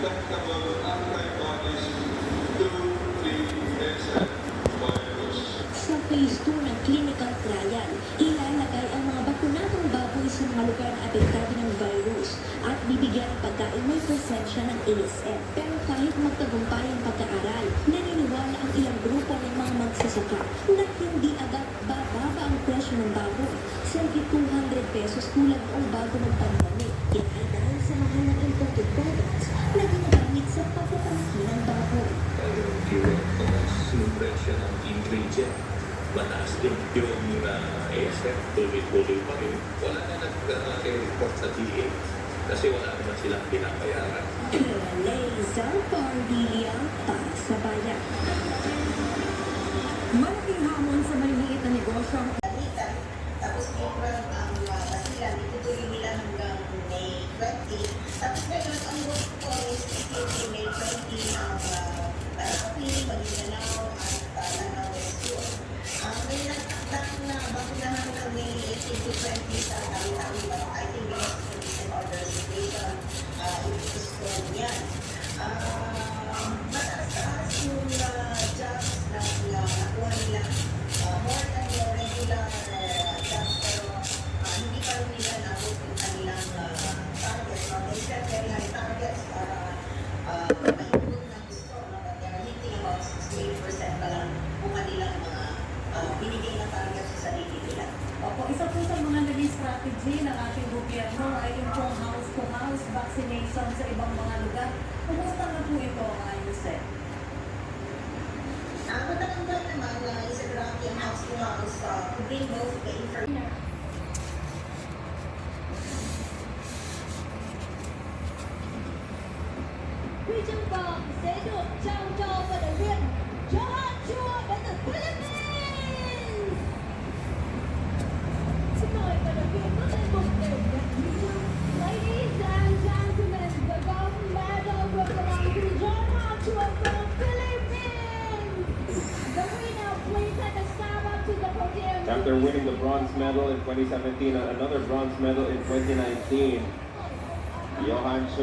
detectable antibodies to the SN virus. Sa phase 2 ng clinical trial, ilalagay ang mga bakunatong baboy sa mga lugar na apektado ng virus at bibigyan ng pagkain may presensya ng ASF. Pero kahit magtagumpay ang pagkaaral, naniniwala ang ilang grupo ng mga magsasaka na hindi agad bababa ang presyo ng baboy. Sa higit 200 pesos kulang o bago magpandamit. Yan ay dahil sa mahal ng imported products na ginagamit sa pagpapanaki ng baboy. Yung fuel cost, yung presyo ng ingredient, mataas din. Yung ASF, tuloy-tuloy pa rin. Wala na nag-report sa DA kasi wala naman silang pinapayaran. Laser Pardilia para sa bayan. Malaking hamon sa maliliit na negosyo ang Balikan, tapos April ang basilan, itutuloy nila hanggang May 20. Tapos ngayon, ang gusto ko is itutuloy May 20 ang Parapi, Maguindanao at Lanao West Yun. May nagtakdak na bakunahan ng May 18 to 20 sa tawi-tawi, but I think because of the recent order situation, ipipostpone yan. Mataas-taas yung jobs na nakuha nila. More than your regular jobs, pero hindi pa rin nila nabot yung kanilang targets. They set very high targets para ma-improve ng gusto. But they're hitting about 68% pa lang kung kanilang mga binigay na targets sa sarili nila. Opo, isa po sa mga naging strategy ng ating gobyerno ay yung pong house-to-house vaccination sa ibang mga lugar. Kumusta na po ito, Yusef? Matanggal naman na isa grabe ang house-to-house to bring both the information. 贵政府协助漳州for the win. Johan Chua and the Philippines! Tonight for the win, ladies and gentlemen, the gold medal will belong to Johan Chua from the Philippines! The winner, please let us stand up to the podium. After winning the bronze medal in 2017 and another bronze medal in 2019, Johan Chua